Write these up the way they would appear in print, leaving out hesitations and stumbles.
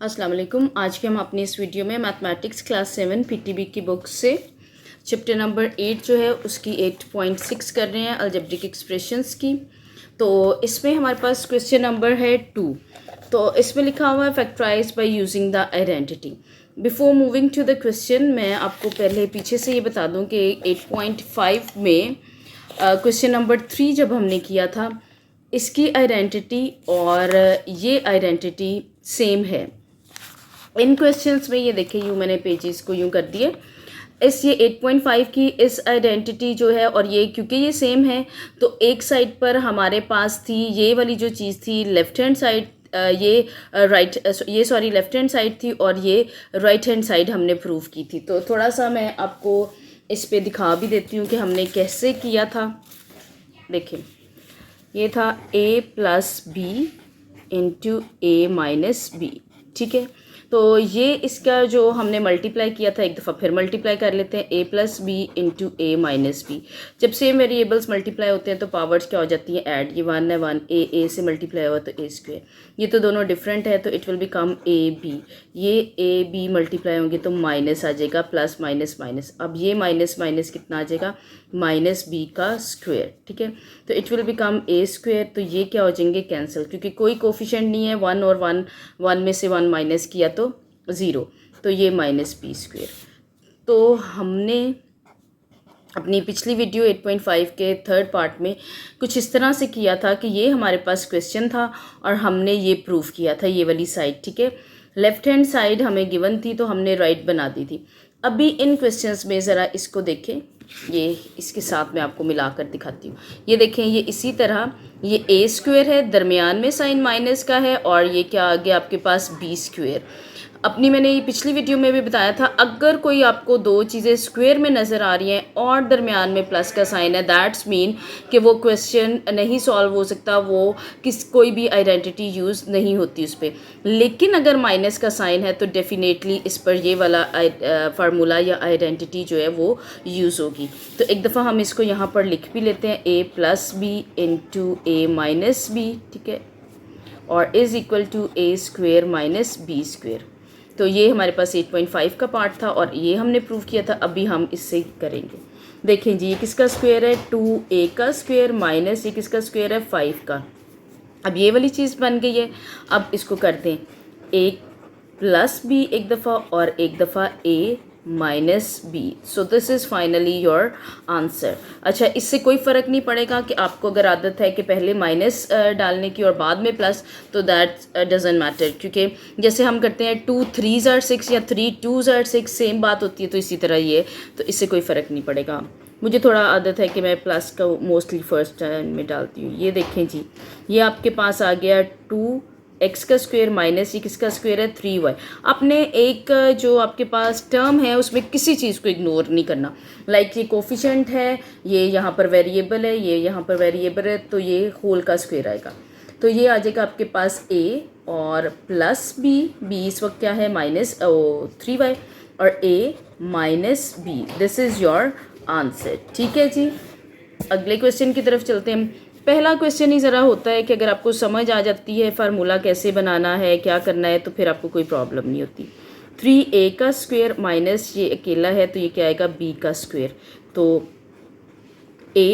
अस्सलाम वालेकुम। आज के हम अपनी इस वीडियो में मैथमेटिक्स क्लास 7 पीटीबी की बुक से चैप्टर नंबर 8 जो है उसकी 8.6 कर रहे हैं, अलजेब्रिक एक्सप्रेशंस की। तो इसमें हमारे पास क्वेश्चन नंबर है 2। तो इसमें लिखा हुआ है factorise by using the identity. Before moving to the question मैं आपको पहले पीछे से ये बता दूं कि 8.5 में क्वेश्चन नंबर 3 जब हमने किया था, इसकी आइडेंटिटी और ये आइडेंटिटी सेम है। इन क्वेश्चंस में ये देखिए, यूँ मैंने पेजेस को यूँ कर दिए। इस ये 8.5 की इस आइडेंटिटी जो है और ये क्योंकि ये सेम है तो एक साइड पर हमारे पास थी ये वाली जो चीज़ थी left hand side, left hand side थी और ये राइट हैंड साइड हमने प्रूव की थी। तो थोड़ा सा मैं आपको इस पे दिखा भी देती हूँ कि हमने कैसे किया था। देखिए, ये था a plus b into a minus b, ठीक है। तो ये इसका जो हमने मल्टीप्लाई किया था, एक दफ़ा फिर मल्टीप्लाई कर लेते हैं, a plus b into a minus b. जब सेम वेरिएबल्स मल्टीप्लाई होते हैं तो पावर्स क्या हो जाती हैं, ऐड। ये 1 है 1, ए से मल्टीप्लाई हुआ तो ए स्क्वायर। ये तो दोनों डिफरेंट है तो it will become a b. ये ए बी मल्टीप्लाई होंगे तो माइनस आ जाएगा, प्लस माइनस माइनस। अब ये माइनस माइनस कितना आ जाएगा, माइनस बी का स्क्वायर, ठीक है। तो it will become A square. तो ये क्या हो जाएंगे, कैंसिल, क्योंकि कोई कोफिशिएंट नहीं है। 1 और 1 में से 1 माइनस किया तो 0, तो ये माइनस बी स्क्वायर। तो हमने अपनी पिछली वीडियो 8.5 के थर्ड पार्ट में कुछ इस तरह से किया था कि ये हमारे पास क्वेश्चन था और हमने ये प्रूफ किया था, ये वाली साइड, ठीक है। लेफ़्ट हैंड साइड हमें गिवन थी तो हमने राइट बना दी थी। अभी इन क्वेश्चंस में ज़रा इसको देखें, ये इसके साथ मैं आपको मिलाकर दिखाती हूँ। ये देखें, ये इसी तरह ये ए स्क्वायर है, दरमियान में साइन माइनस का है और ये क्या आ गया आपके पास, बी स्क्वायर। अपनी मैंने ये पिछली वीडियो में भी बताया था, अगर कोई आपको दो चीज़ें स्क्वायर में नज़र आ रही हैं और दरमियान में प्लस का साइन है, दैट्स मीन कि वो क्वेश्चन नहीं सॉल्व हो सकता, वो कोई भी आइडेंटिटी यूज़ नहीं होती उस पर। लेकिन अगर माइनस का साइन है तो डेफिनेटली इस पर ये वाला फार्मूला या आइडेंटिटी जो है वो यूज़ होगी। तो एक दफ़ा हम इसको यहाँ पर लिख भी लेते हैं, a plus b into a minus b, ठीक है, और is equal to a square minus b square. तो ये हमारे पास 8.5 का पार्ट था और ये हमने प्रूव किया था। अभी हम इससे करेंगे। देखें जी, ये किसका स्क्वायर है, 2a का स्क्वायर माइनस ये किसका स्क्वायर है, 5 का। अब ये वाली चीज़ बन गई है। अब इसको कर दें, एक प्लस बी एक दफ़ा और एक दफ़ा a minus b. So this is finally your answer. अच्छा, इससे कोई फ़र्क नहीं पड़ेगा कि आपको अगर आदत है कि पहले माइनस डालने की और बाद में प्लस, तो दैट डजेंट मैटर, क्योंकि जैसे हम करते हैं 2 3s are 6 या 3 2s are 6, सेम बात होती है। तो इसी तरह ये, तो इससे कोई फ़र्क नहीं पड़ेगा। मुझे थोड़ा आदत है कि मैं प्लस का मोस्टली फर्स्ट टाइम में डालती हूँ। ये देखें जी, ये आपके पास आ गया 2x का स्क्वायर माइनस ये किसका स्क्वायर है, 3y। आपने एक जो आपके पास टर्म है उसमें किसी चीज़ को इग्नोर नहीं करना। लाइक ये कोफिशिएंट है, ये यहाँ पर वेरिएबल है, ये यहाँ पर वेरिएबल है, तो ये होल का स्क्वायर आएगा। तो ये आ जाएगा आपके पास a और प्लस b इस वक्त क्या है, माइनस 3y, और a minus b. This is your answer, ठीक है जी। अगले क्वेश्चन की तरफ चलते हैं। पहला क्वेश्चन ही ज़रा होता है कि अगर आपको समझ आ जाती है फार्मूला कैसे बनाना है, क्या करना है, तो फिर आपको कोई प्रॉब्लम नहीं होती। 3a का स्क्वायर माइनस ये अकेला है तो ये क्या आएगा, b का स्क्वायर। तो a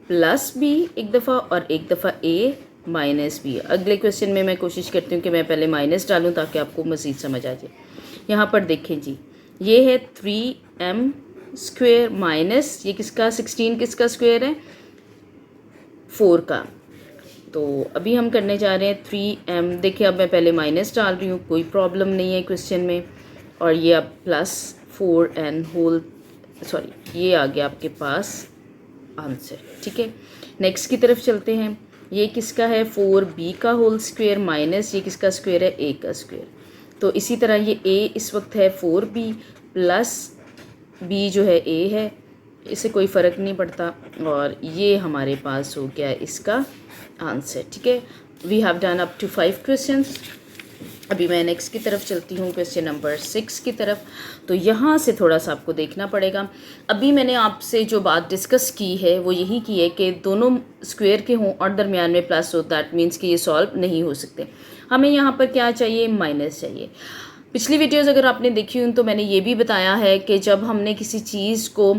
प्लस b एक दफ़ा और एक दफ़ा a माइनस बी। अगले क्वेश्चन में मैं कोशिश करती हूँ कि मैं पहले माइनस डालूँ ताकि आपको मज़ीद समझ आ जाए। यहाँ पर देखें जी, ये है 3m स्क्वायर माइनस ये किसका 16 किसका स्क्वायर है, 4 का। तो अभी हम करने जा रहे हैं 3m। देखिए, अब मैं पहले माइनस डाल रही हूँ, कोई प्रॉब्लम नहीं है क्वेश्चन में। और ये अब प्लस 4n होल, सॉरी, ये आ गया आपके पास आंसर, ठीक है। नेक्स्ट की तरफ चलते हैं। ये किसका है, 4b का होल स्क्वायर माइनस ये किसका स्क्वायर है, a का स्क्वायर। तो इसी तरह ये a इस वक्त है 4b प्लस b जो है a है, इससे कोई फ़र्क नहीं पड़ता। और ये हमारे पास हो गया इसका आंसर, ठीक है। We have done up to 5 questions. अभी मैं नेक्स्ट की तरफ चलती हूँ, क्वेश्चन नंबर 6 की तरफ। तो यहाँ से थोड़ा सा आपको देखना पड़ेगा। अभी मैंने आपसे जो बात डिस्कस की है वो यही की है कि दोनों स्क्वायर के हों और दरमियान में प्लस हो, दैट मीन्स कि ये सॉल्व नहीं हो सकते। हमें यहाँ पर क्या चाहिए, माइनस चाहिए। पिछली वीडियोज़ अगर आपने देखी हूँ तो मैंने ये भी बताया है कि जब हमने किसी चीज़ को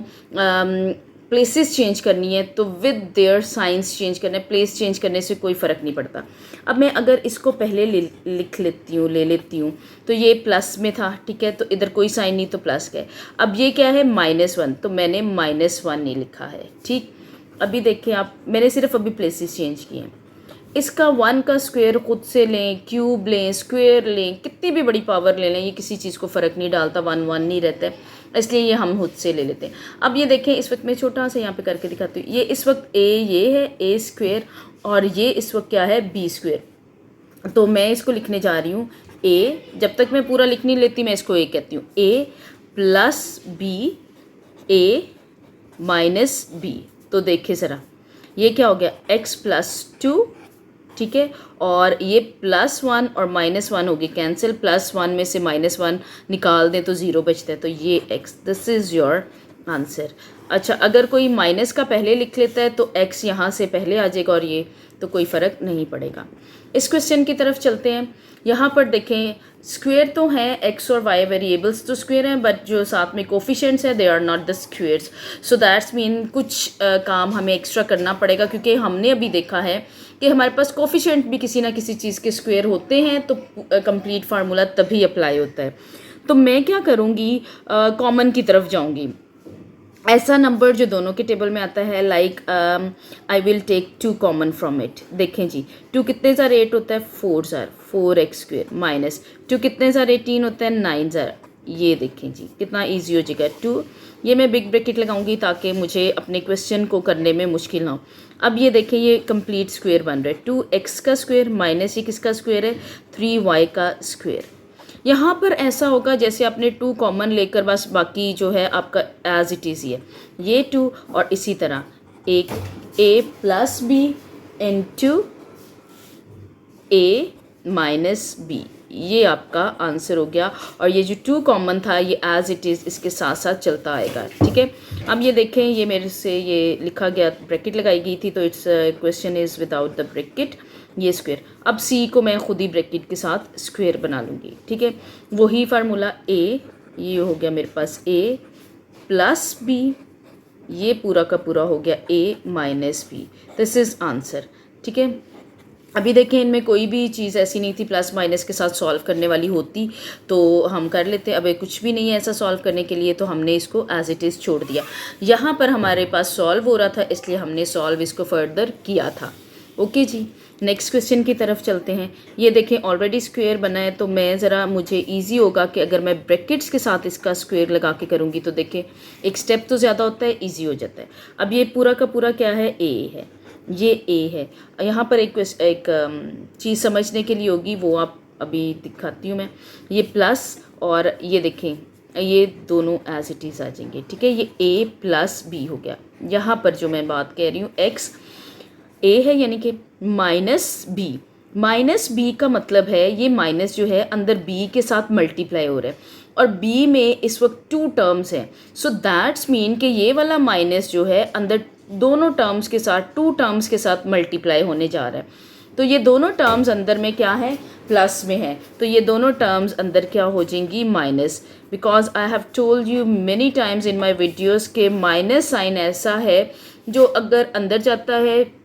प्लेसेस चेंज करनी है तो विद देयर साइंस चेंज करना है, प्लेस चेंज करने से कोई फ़र्क नहीं पड़ता। अब मैं अगर इसको पहले लिख लेती हूँ, ले लेती हूँ, तो ये प्लस में था, ठीक है, तो इधर कोई साइन नहीं तो प्लस का है। अब ये क्या है, -1, तो मैंने -1 नहीं लिखा है, ठीक। अभी देखिए आप, मैंने सिर्फ अभी प्लेसेस चेंज किए हैं। इसका 1 का स्क्वायर खुद से लें, क्यूब लें, स्क्वायर लें, कितनी भी बड़ी पावर ले लें, ये किसी चीज़ को फ़र्क नहीं डालता, 1 1 नहीं रहता है, इसलिए ये हम खुद से ले लेते हैं। अब ये देखें, इस वक्त मैं छोटा सा यहाँ पे करके दिखाती हूँ। ये इस वक्त ये है a स्क्वायर, और ये इस वक्त क्या है, b स्क्वायर। तो मैं इसको लिखने जा रही हूँ a, जब तक मैं पूरा लिख नहीं लेती मैं इसको a कहती हूँ, a plus b, a minus b। तो देखिए ज़रा, ये क्या हो गया, x प्लस 2, ठीक है, और ये +1 और -1 हो गए कैंसिल, +1 में से -1 निकाल दें तो 0 बचता है, तो ये x, this is your answer. अच्छा, अगर कोई माइनस का पहले लिख लेता है तो x यहाँ से पहले आ जाएगा, और ये तो कोई फ़र्क नहीं पड़ेगा। इस क्वेश्चन की तरफ चलते हैं। यहाँ पर देखें, स्क्वायर तो हैं, x और y वेरिएबल्स तो स्क्वायर हैं, बट जो साथ में कोफिशिएंट्स हैं they are not the squares. So that's mean कुछ काम हमें एक्स्ट्रा करना पड़ेगा, क्योंकि हमने अभी देखा है कि हमारे पास कोफिशिएंट भी किसी ना किसी चीज़ के स्क्वायर होते हैं, तो कंप्लीट फार्मूला तभी अप्लाई होता है। तो मैं क्या करूँगी, कॉमन की तरफ जाऊँगी। ऐसा नंबर जो दोनों के टेबल में आता है, like I will take 2 common from it. देखें जी, 2 कितने ज़ार 8 होता है, 4 ज़ार 4x स्क्वायर, माइनस 2 कितने ज़ार 18 होता है, 9 ज़ार। ये देखें जी कितना इजी हो जाएगा, 2, ये मैं बिग ब्रैकेट लगाऊंगी ताकि मुझे अपने क्वेश्चन को करने में मुश्किल ना हो। अब ये देखें, ये कंप्लीट स्क्वायर बन रहा है, 2x का स्क्वायर माइनस ये किसका स्क्वायर है, 3y का स्क्वायर। यहाँ पर ऐसा होगा जैसे आपने 2 कॉमन लेकर बस बाकी जो है आपका एज इट इज़ ही है, ये 2, और इसी तरह एक a plus b into a minus b, ये आपका आंसर हो गया। और ये जो 2 कॉमन था ये एज इट इज़ इसके साथ साथ चलता आएगा, ठीक है। अब ये देखें, ये मेरे से ये लिखा गया, ब्रैकेट लगाई गई थी, तो it's question is without the bracket, ये स्क्वायर। अब सी को मैं खुद ही ब्रैकेट के साथ स्क्वायर बना लूँगी, ठीक है। वही फार्मूला a, ये हो गया मेरे पास a प्लस b, ये पूरा का पूरा हो गया a minus b, this is answer, ठीक है। अभी देखें, इनमें कोई भी चीज़ ऐसी नहीं थी प्लस माइनस के साथ सॉल्व करने वाली होती तो हम कर लेते। अब कुछ भी नहीं है ऐसा सॉल्व करने के लिए, तो हमने इसको एज इट इज़ छोड़ दिया। यहाँ पर हमारे पास सॉल्व हो रहा था, इसलिए हमने सॉल्व इसको फर्दर किया था। ओके जी, नेक्स्ट क्वेश्चन की तरफ चलते हैं। ये देखें, ऑलरेडी स्क्वायर बना है, तो मैं ज़रा, मुझे इजी होगा कि अगर मैं ब्रैकेट्स के साथ इसका स्क्वायर लगा के करूँगी, तो देखें एक स्टेप तो ज़्यादा होता है, ईजी हो जाता है। अब ये पूरा का पूरा क्या है, a है, ये a है। यहाँ पर एक चीज़ समझने के लिए होगी, वो आप अभी दिखाती हूँ मैं। ये प्लस और ये देखें, ये दोनों एज इट इज़ आ जाएंगे, ठीक है। ये a प्लस b हो गया। यहाँ पर जो मैं बात कह रही हूँ, x a है यानी कि माइनस b का मतलब है ये माइनस जो है अंदर b के साथ मल्टीप्लाई हो रहा है, और b में इस वक्त 2 टर्म्स हैं। सो दैट्स मीन कि ये वाला माइनस जो है अंदर दोनों टर्म्स के साथ, 2 टर्म्स के साथ मल्टीप्लाई होने जा रहा है। तो ये दोनों टर्म्स अंदर में क्या है, प्लस में है, तो ये दोनों टर्म्स अंदर क्या हो जाएंगी, minus. Because I have told you many times in my videos के माइनस साइन ऐसा है जो अगर अंदर जाता है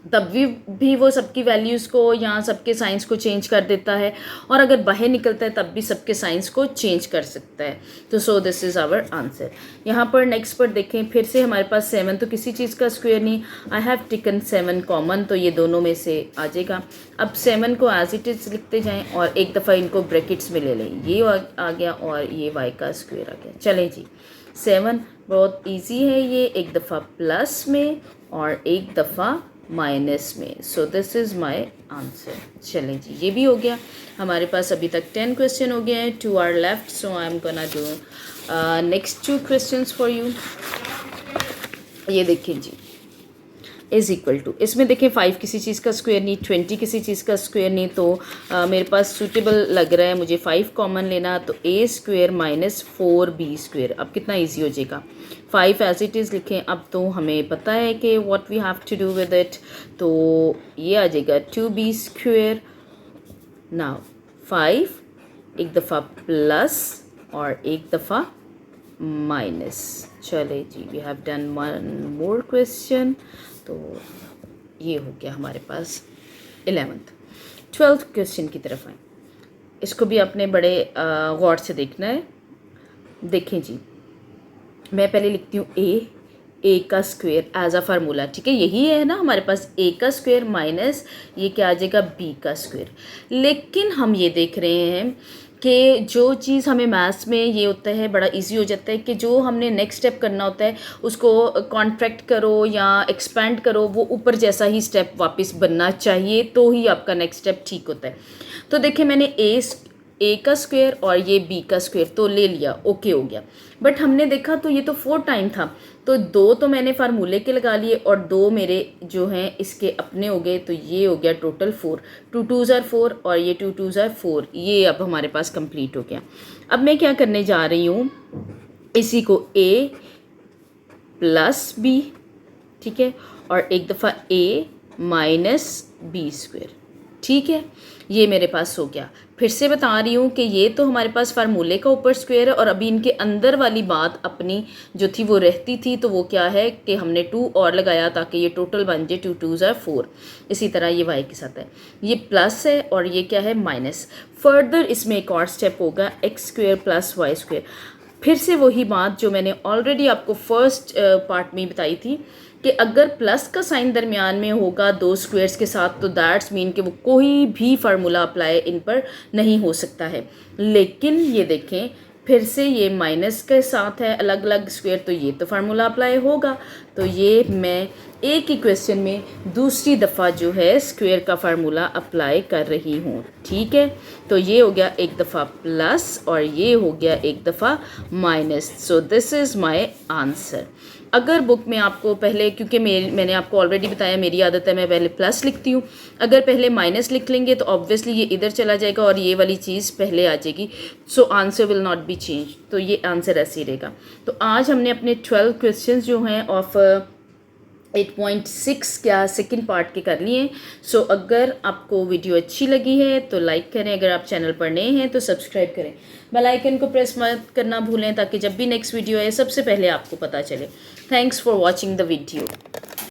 तब भी वो सबकी वैल्यूज़ को या सबके साइंस को चेंज कर देता है, और अगर बाहर निकलता है तब भी सबके साइंस को चेंज कर सकता है। तो so this is our answer. यहाँ पर नेक्स्ट पर देखें, फिर से हमारे पास 7, तो किसी चीज़ का स्क्वायर नहीं, आई हैव टेकन 7 कॉमन, तो ये दोनों में से आ जाएगा। अब 7 को एज इट इज़ लिखते जाएँ और एक दफ़ा इनको ब्रैकेट्स में ले लें, ये आ गया और ये y का स्क्वायर आ गया। चलें जी, 7 बहुत ईजी है, ये एक दफ़ा प्लस में और एक दफ़ा माइनस में। सो दिस इज़ माई आंसर। चलें जी, ये भी हो गया हमारे पास। अभी तक 10 क्वेश्चन हो गए हैं, 2 are left, so I am gonna do next 2 questions for you. ये देखें जी, इज़ इक्वल टू, इसमें देखें 5 किसी चीज़ का स्क्वायर नहीं, 20 किसी चीज़ का स्क्वायर नहीं, तो मेरे पास सूटेबल लग रहा है मुझे 5 कॉमन लेना, तो a square minus 4b square. अब कितना ईजी हो जाएगा, 5 एज इट इज़ लिखें। अब तो हमें पता है कि what we have to do with it, तो ये आ जाएगा 2b स्क्वायर नाउ 5 एक दफ़ा प्लस और एक दफ़ा माइनस। चले जी, we have done one more question. तो ये हो गया हमारे पास 12th क्वेश्चन की तरफ आए। इसको भी अपने बड़े गौर से देखना है। देखें जी, मैं पहले लिखती हूँ ए का स्क्वायर एज अ फार्मूला, ठीक है। यही है ना हमारे पास, ए का स्क्वायर माइनस ये क्या आ जाएगा, बी का स्क्वायर। लेकिन हम ये देख रहे हैं कि जो चीज़ हमें मैथ्स में ये होता है, बड़ा इजी हो जाता है कि जो हमने नेक्स्ट स्टेप करना होता है उसको कॉन्ट्रैक्ट करो या एक्सपेंड करो, वो ऊपर जैसा ही स्टेप वापस बनना चाहिए, तो ही आपका नेक्स्ट स्टेप ठीक होता है। तो देखिए, मैंने ए का स्क्वायर और ये बी का स्क्वायर तो ले लिया, ओके हो गया। बट हमने देखा तो ये तो 4 टाइम था, तो 2 तो मैंने फार्मूले के लगा लिए और 2 मेरे जो हैं इसके अपने हो गए, तो ये हो गया टोटल 4। 2 2 ज़ार 4 और ये 2 2 ज़ार 4, ये अब हमारे पास कंप्लीट हो गया। अब मैं क्या करने जा रही हूँ, इसी को ए प्लस बी, ठीक है, और एक दफ़ा ए माइनस बी स्क्वायर, ठीक है। ये मेरे पास हो गया। फिर से बता रही हूँ कि ये तो हमारे पास फार्मूले का ऊपर स्क्वायर है और अभी इनके अंदर वाली बात अपनी जो थी वो रहती थी, तो वो क्या है कि हमने 2 और लगाया ताकि ये टोटल बन जाए 2 2 ज़ार 4। इसी तरह ये वाई के साथ है, ये प्लस है और ये क्या है, माइनस। फर्दर इसमें एक और स्टेप होगा, x square plus y square. फिर से वही बात जो मैंने ऑलरेडी आपको फर्स्ट पार्ट में बताई थी कि अगर प्लस का साइन दरमियान में होगा 2 स्क्वेयर्स के साथ, तो दैट्स मीन कि वो कोई भी फार्मूला अप्लाई इन पर नहीं हो सकता है। लेकिन ये देखें, फिर से ये माइनस के साथ है अलग अलग स्क्वेयर, तो ये तो फार्मूला अप्लाई होगा। तो ये मैं एक ही क्वेश्चन में दूसरी दफ़ा जो है स्क्वेयर का फार्मूला अप्लाई कर रही हूँ, ठीक है। तो ये हो गया एक दफ़ा प्लस और ये हो गया एक दफ़ा minus. So this is my answer. अगर बुक में आपको पहले, क्योंकि मैंने आपको ऑलरेडी बताया मेरी आदत है मैं पहले प्लस लिखती हूँ, अगर पहले माइनस लिख लेंगे तो ऑब्वियसली ये इधर चला जाएगा और ये वाली चीज़ पहले आ जाएगी, so answer will not be change. तो ये आंसर ऐसे ही रहेगा। तो आज हमने अपने 12 क्वेश्चन जो हैं ऑफ 8.6 क्या सेकंड पार्ट के कर लिए। सो अगर आपको वीडियो अच्छी लगी है तो लाइक करें, अगर आप चैनल पर नए हैं तो सब्सक्राइब करें, बेल आइकन को प्रेस मत करना भूलें ताकि जब भी नेक्स्ट वीडियो आए सबसे पहले आपको पता चले। Thanks for watching the video.